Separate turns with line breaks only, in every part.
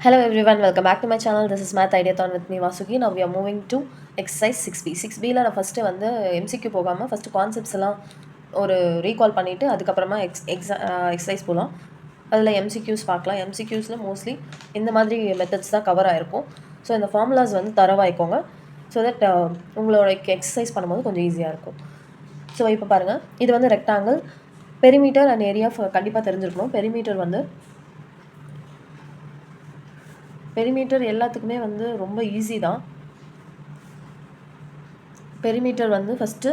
Hello everyone, welcome back to my channel. This is Math Ideathon with me Vasuki. Now we are moving to exercise 6B. 6Bல நான் first வந்து MCQ போகாமல் first concepts எல்லாம் ஒரு recall பண்ணிவிட்டு அதுக்கப்புறமா exercise போகலாம். அதில் MCQs பார்க்கலாம். MCQஸில் மோஸ்ட்லி இந்த மாதிரி மெத்தட்ஸ் தான் கவர் ஆகிருக்கும். ஸோ இந்த ஃபார்முலாஸ் வந்து தரவாய்க்கோங்க. ஸோ தட் உங்களோட எக்ஸசைஸ் பண்ணும்போது கொஞ்சம் ஈஸியாக இருக்கும். ஸோ இப்போ பாருங்கள், இது வந்து ரெக்டாங்கிள், பெரிமீட்டர் அண்ட் ஏரியா கண்டிப்பாக தெரிஞ்சிருக்கணும். பெரிமீட்டர் எல்லாத்துக்குமே வந்து ரொம்ப ஈஸி தான். பெரிமீட்டர் வந்து first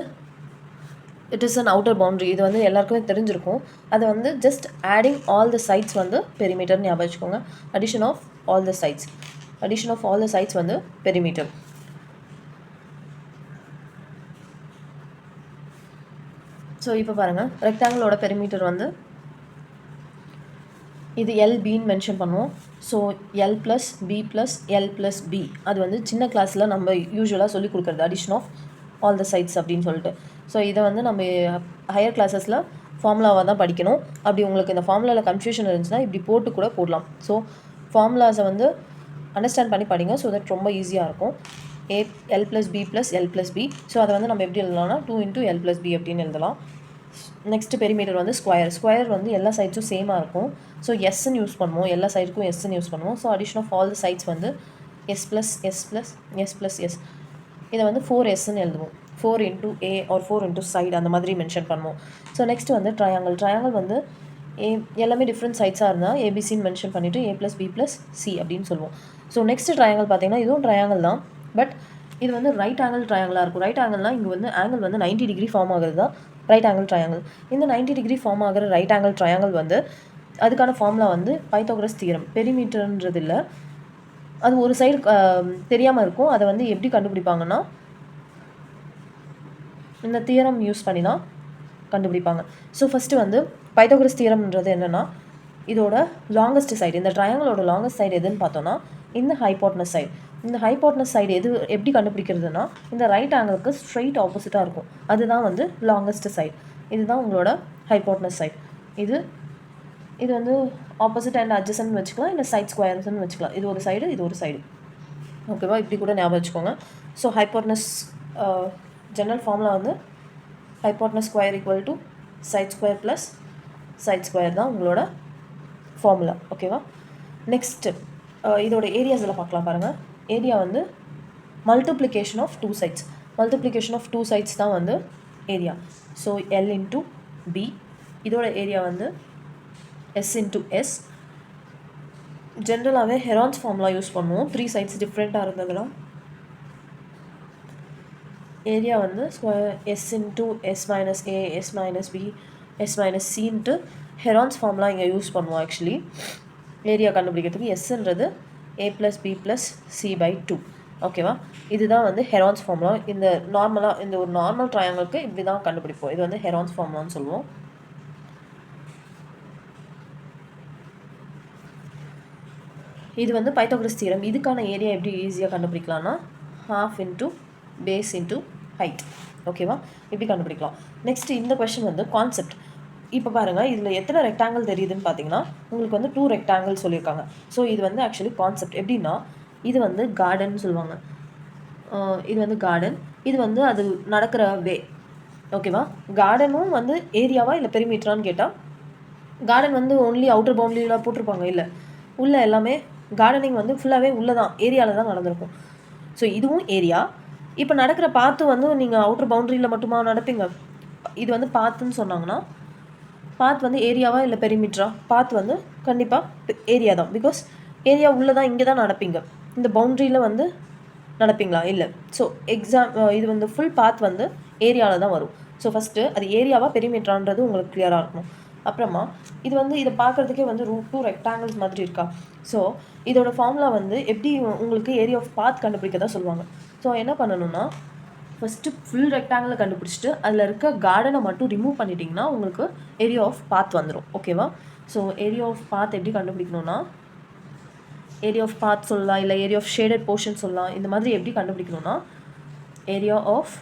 it is an outer boundary. இது வந்து எல்லாருக்குமே தெரிஞ்சிருக்கும். அது வந்து just adding all the sides வந்து பெரிமீட்டர்னு ஞாபகம் வச்சுக்கோங்க. Addition of all the sides வந்து பெரிமீட்டர். ஸோ இப்போ பாருங்கள், ரெக்டாங்கிளோட பெரிமீட்டர் வந்து இது எல்பின்னு மென்ஷன் பண்ணுவோம். So L plus B plus L plus B, அது வந்து சின்ன கிளாஸில் நம்ம யூஸ்வலாக சொல்லி கொடுக்குறது addition of all the sides அப்படின்னு சொல்லிட்டு. ஸோ இதை வந்து நம்ம ஹையர் கிளாஸஸில் ஃபார்முலாவாக தான் படிக்கணும். அப்படி உங்களுக்கு இந்த ஃபார்முலாவில் கன்ஃபியூஷன் இருந்துச்சுன்னா இப்படி போட்டு கூட போடலாம். ஸோ ஃபார்முலாஸை வந்து அண்டர்ஸ்டாண்ட் பண்ணி படிங்க. ஸோ தட் ரொம்ப ஈஸியாக இருக்கும். L plus B plus L plus B. So அதை வந்து நம்ம எப்படி எழுதலாம்னா 2 × எல் ப்ளஸ் பி அப்படின்னு எழுதலாம். நெக்ஸ்ட்டு பெரிமீட்டர் வந்து ஸ்கொயர் வந்து எல்லா சைட்ஸும் சேமாக இருக்கும். ஸோ எஸ்ன்னு யூஸ் பண்ணுவோம், எல்லா சைடுக்கும் எஸ்ன்னு யூஸ் பண்ணுவோம். So addition of all the sides வந்து S plus S plus S plus S. இதை வந்து 4sன்னு எழுதுவோம். 4 × A ஆர் 4 × சைடு அந்த மாதிரி மென்ஷன் பண்ணுவோம். ஸோ நெக்ஸ்ட் வந்து ட்ரையாங்கிள் வந்து எல்லாமே டிஃப்ரெண்ட் சைட்ஸாக இருந்தால் ஏபிசின்னு மென்ஷன் பண்ணிவிட்டு A + B + C அப்படின்னு சொல்லுவோம். ஸோ நெக்ஸ்ட் ட்ரையாங்கிள் பார்த்தீங்கன்னா இதுவும் ட்ரையாங்கிள் தான். பட் இது வந்து ரைட் ஆங்கிள் ட்ரையாங்கிளாக இருக்கும். ரைட் ஆங்கிள்னால் இங்கே வந்து ஆங்கிள் வந்து 90 டிகிரி ஃபார்ம் ஆகுது தான் ரைட் ஆங்கிள் ட்ரையாங்கிள். இந்த 90 டிகிரி ஃபார்ம் ஆகிற ரைட் ஆங்கிள் ட்ரையாங்கிள் வந்து அதுக்கான ஃபார்முலா வந்து பைத்தாகரஸ் தியரம். பெரிமீட்டர்ன்றது இல்லை, அது ஒரு சைடு தெரியாமல் இருக்கும். அதை வந்து எப்படி கண்டுபிடிப்பாங்கன்னா இந்த தியரம் யூஸ் பண்ணி தான் கண்டுபிடிப்பாங்க. ஸோ ஃபஸ்ட்டு வந்து பைத்தாகரஸ் தியரம்ன்றது என்னென்னா, இதோட லாங்கஸ்ட் சைடு, இந்த ட்ரையாங்கிளோட லாங்கஸ்ட் சைடு எதுன்னு பார்த்தோன்னா இந்த ஹைபோட்டனஸ் சைடு. இந்த ஹைபோட்டனஸ் சைடு எது எப்படி கண்டுபிடிக்கிறதுனா இந்த ரைட் ஆங்கிளுக்கு ஸ்ட்ரைட் ஆப்போசிட்டாக இருக்கும். அதுதான் வந்து லாங்கஸ்ட் சைடு. இதுதான் உங்களோட ஹைபோட்டனஸ் சைடு. இது வந்து ஆப்போசிட் அண்ட் அட்ஜசன்ட் வச்சுக்கலாம், இல்லை சைட் ஸ்கொயர்ஸ்ன்னு வச்சுக்கலாம். இது ஒரு சைடு, இது ஒரு சைடு. ஓகேவா? இப்படி கூட ஞாபகம் வச்சுக்கோங்க. ஸோ ஹைபோட்டனஸ் ஜெனரல் ஃபார்முலா வந்து hypotenuse square equal to side square plus side square தான் உங்களோட ஃபார்முலா. ஓகேவா? நெக்ஸ்ட்டு இதோட ஏரியாஸில் பார்க்கலாம். பாருங்கள், ஏரியா வந்து மல்டிப்ளிகேஷன் ஆஃப் டூ சைட்ஸ் தான் வந்து ஏரியா. So L × B. இதோட ஏரியா வந்து S × S. ஜென்ரலாகவே ஹெரான்ஸ் ஃபார்முலா யூஸ் பண்ணுவோம். 3 சைட்ஸ் டிஃப்ரெண்ட்டாக இருந்ததுன்னா ஏரியா வந்து S × S - A, S - B, S - C ன்ட்டு ஹெரான்ஸ் ஃபார்முலா இங்கே யூஸ் பண்ணுவோம். ஆக்சுவலி ஏரியா கண்டுபிடிக்கிறதுக்கு எஸ்ன்றது A + B + C/2. ஓகேவா? இதுதான் வந்து ஹெரான்ஸ் ஃபார்முலா. இந்த ஒரு நார்மல் ட்ரையாங்கிளுக்கு இப்படி தான் கண்டுபிடிப்போம். இது வந்து ஹெரான்ஸ் ஃபார்முலான்னு சொல்லுவோம். இது வந்து பைத்தாகரஸ் தியரம். இதுக்கான ஏரியா எப்படி ஈஸியாக கண்டுபிடிக்கலாம்னா ½ × பேஸ் × ஹைட். ஓகேவா? இப்படி கண்டுபிடிக்கலாம். நெக்ஸ்ட் இந்த கொஸ்டின் வந்து கான்செப்ட். இப்போ பாருங்கள், இதில் எத்தனை ரெக்டாங்கிள் தெரியுதுன்னு பார்த்தீங்கன்னா உங்களுக்கு வந்து 2 ரெக்டாங்கிள் சொல்லியிருக்காங்க. ஸோ இது வந்து ஆக்சுவலி கான்செப்ட் எப்படின்னா, இது வந்து கார்டன் சொல்லுவாங்க. இது வந்து கார்டன், இது வந்து அது நடக்கிற வே. ஓகேவா? கார்டனும் வந்து ஏரியாவா இல்லை பெரிமீட்டரான்னு கேட்டால் கார்டன் வந்து ஒன்லி அவுட்டர் பவுண்ட்ரியில் போட்டிருப்பாங்க. இல்லை, உள்ளே எல்லாமே கார்டனிங் வந்து ஃபுல்லாகவே உள்ளே தான், ஏரியாவில் தான் நடந்திருக்கும். ஸோ இதுவும் ஏரியா. இப்போ நடக்கிற பாத்து வந்து நீங்கள் அவுட்டர் பவுண்ட்ரியில் மட்டுமா நடப்பீங்க? இது வந்து பாத்துன்னு சொன்னாங்கன்னா பாத் வந்து ஏரியாவா இல்லை பெரிமீட்டரா? பாத் வந்து கண்டிப்பாக ஏரியா தான். பிகாஸ் ஏரியா உள்ளே தான், இங்கே தான் நடப்பீங்க. இந்த பவுண்ட்ரியில் வந்து நடப்பீங்களா? இல்லை. ஸோ இது வந்து ஃபுல் பாத் வந்து ஏரியாவில் தான் வரும். ஸோ ஃபஸ்ட்டு அது ஏரியாவா பெரிமீட்டரான்றது உங்களுக்கு கிளியராக இருக்கணும். அப்புறமா இது வந்து இதை பார்க்குறதுக்கே வந்து 2 ரெக்டாங்கிள்ஸ் மாதிரி இருக்கா? ஸோ இதோட ஃபார்முலா வந்து எப்படி உங்களுக்கு ஏரியா ஆஃப் பாத் கண்டுபிடிக்க தான் சொல்லுவாங்க. ஸோ என்ன பண்ணணும்னா ஃபஸ்ட்டு ஃபுல் ரெக்டாங்கிளை கண்டுபிடிச்சிட்டு அதில் இருக்க கார்டனை மட்டும் ரிமூவ் பண்ணிட்டீங்கன்னா உங்களுக்கு ஏரியா ஆஃப் பாத் வந்துடும். ஓகேவா? ஸோ ஏரியா ஆஃப் பாத் எப்படி கண்டுபிடிக்கணும்னா ஏரியா ஆஃப் பாத் சொல்லலாம், இல்லை ஏரியா ஆஃப் ஷேடட் போர்ஷன் சொல்லலாம். இந்த மாதிரி எப்படி கண்டுபிடிக்கணும்னா area of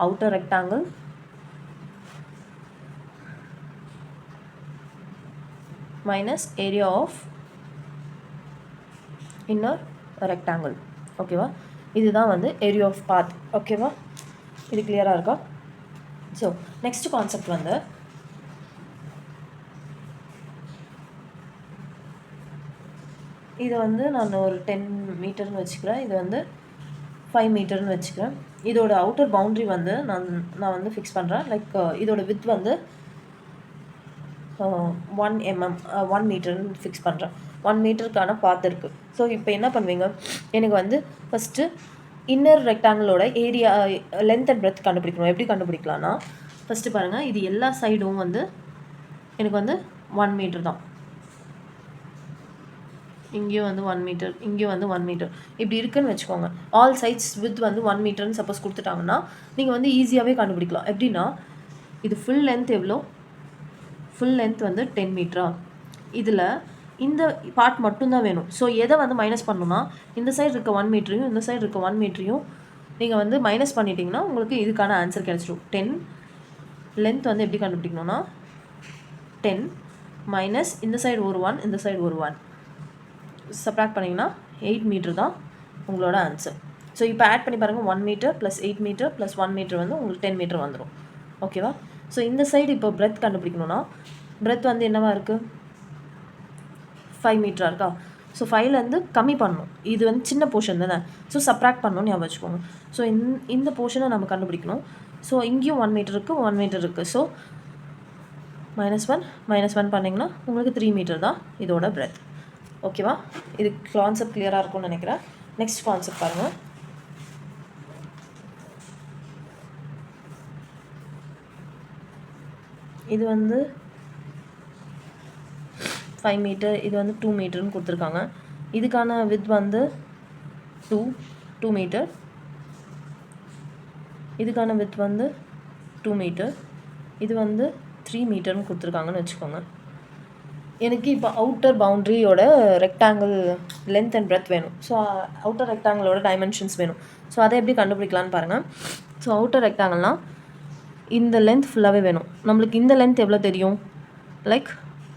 outer rectangle minus area of inner rectangle. ஓகேவா? இதுதான் வந்து ஏரியா ஆஃப் பாத். ஓகேவா? இது கிளியராக இருக்கா? ஸோ நெக்ஸ்ட் கான்செப்ட் வந்து இதை வந்து நான் ஒரு 10 மீட்டர்னு வச்சுக்கிறேன். இது வந்து 5 மீட்டர்னு வச்சுக்கிறேன். இதோட அவுட்டர் பவுண்ட்ரி வந்து நான் வந்து ஃபிக்ஸ் பண்ணுறேன். லைக் இதோட வித் வந்து 1 mm 1 மீட்டர்னு ஃபிக்ஸ் பண்ணுறேன். 1 மீட்டருக்கான பாத் இருக்குது. ஸோ இப்போ என்ன பண்ணுவீங்க, எனக்கு வந்து ஃபஸ்ட்டு இன்னர் ரெக்டாங்கிளோட ஏரியா லென்த் அண்ட் பிரெத் கண்டுபிடிக்கணும். எப்படி கண்டுபிடிக்கலாம்னா, ஃபஸ்ட்டு பாருங்கள், இது எல்லா சைடும் வந்து எனக்கு வந்து 1 மீட்டர் தான். இங்கேயும் வந்து 1 மீட்டர், இங்கேயும் வந்து 1 மீட்டர் இப்படி இருக்குன்னு வச்சுக்கோங்க. ஆல் சைட்ஸ் வித் வந்து 1 மீட்டர்னு சப்போஸ் கொடுத்துட்டாங்கன்னா நீங்கள் வந்து ஈஸியாகவே கண்டுபிடிக்கலாம். எப்படின்னா, இது ஃபுல் லென்த் எவ்வளோ? ஃபுல் லென்த் வந்து 10 மீட்டரா? இதில் இந்த பார்ட் மட்டும்தான் வேணும். ஸோ எதை வந்து மைனஸ் பண்ணணும்னா, இந்த சைடு இருக்க 1 மீட்டரையும் இந்த சைடு இருக்க 1 மீட்டரையும் நீங்கள் வந்து மைனஸ் பண்ணிட்டீங்கன்னா உங்களுக்கு இதுக்கான ஆன்சர் கிடச்சிடும். 10 லென்த் வந்து எப்படி கண்டுபிடிக்கணும்னா, 10 மைனஸ் இந்த சைடு ஒரு 1, இந்த சைடு ஒரு 1 சப்ராக்ட் பண்ணிங்கன்னா 8 மீட்டர் தான் உங்களோட ஆன்சர். ஸோ இப்போ ஆட் பண்ணி பாருங்கள், 1 metre plus 8 metre plus 1 metre வந்து உங்களுக்கு 10 மீட்டர் வந்துடும். ஓகேவா? ஸோ இந்த சைடு இப்போ பிரெத் கண்டுபிடிக்கணும்னா, பிரெத் வந்து என்னவா இருக்குது? 5 மீட்டராக இருக்கா? ஸோ 5லேருந்து கம்மி பண்ணணும். இது வந்து சின்ன போர்ஷன் தானே, ஸோ சப்ராக்ட் பண்ணணும்னு ஞாபகம் வச்சுக்கோங்க. ஸோ இந்த போர்ஷனை நம்ம கண்டுபிடிக்கணும். ஸோ இங்கேயும் 1 மீட்டர் இருக்குது, 1 மீட்டர் இருக்குது. ஸோ -1 பண்ணிங்கன்னா உங்களுக்கு 3 மீட்டர் தான் இதோட பிரெத். ஓகேவா? இது கான்செப்ட் கிளியராக இருக்கும்னு நினைக்கிறேன். நெக்ஸ்ட் கான்செப்ட் பாருங்கள். இது வந்து 5 மீட்டர், இது வந்து 2 மீட்டர்னு கொடுத்துருக்காங்க. இதுக்கான வித் வந்து 2 மீட்டர், இதுக்கான வித் வந்து 2 மீட்டர், இது வந்து 3 மீட்டர்னு கொடுத்துருக்காங்கன்னு வச்சுக்கோங்க. எனக்கு இப்போ அவுட்டர் பவுண்ட்ரியோட ரெக்டாங்கிள் லென்த் அண்ட் பிரெத் வேணும். ஸோ அவுட்டர் ரெக்டாங்கிளோட டைமென்ஷன்ஸ் வேணும். ஸோ அதை எப்படி கண்டுபிடிக்கலான்னு பாருங்கள். ஸோ அவுட்டர் ரெக்டாங்கிள்னால் இந்த லென்த் ஃபுல்லாகவே வேணும். நம்மளுக்கு இந்த லென்த் எவ்வளோ தெரியும்? லைக்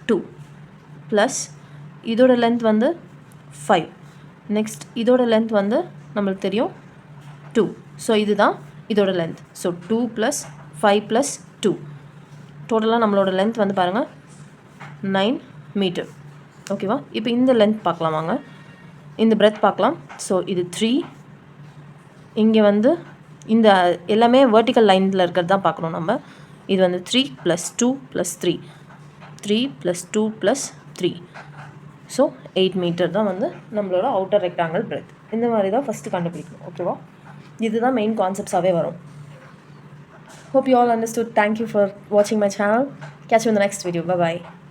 2 ப்ளஸ் இதோட லென்த் வந்து 5. நெக்ஸ்ட் இதோட லென்த் வந்து நம்மளுக்கு தெரியும் 2. ஸோ இதுதான் இதோட லென்த். ஸோ 2 + 5 + 2 டோட்டலாக நம்மளோட லென்த் வந்து பாருங்கள் 9 மீட்டர். ஓகேவா? இப்போ இந்த லென்த் பார்க்கலாம் வாங்க, இந்த பிரெத் பார்க்கலாம். ஸோ இது 3, இங்கே வந்து இந்த எல்லாமே வெர்டிக்கல் லைனில் இருக்கிறது தான் பார்க்கணும் நம்ம. இது வந்து 3 + 2 + 3, 3 + 2 + 3. ஸோ 8 மீட்டர் தான் வந்து நம்மளோட அவுட்டர் ரெக்டாங்கிள் பிரெத். இந்த மாதிரி தான் ஃபஸ்ட்டு கண்டுபிடிக்கணும். ஓகேவா? இதுதான் மெயின் கான்செப்ட்ஸாகவே வரும். Hope you all understood. Thank you for watching my channel. Catch you in the next video. Bye bye.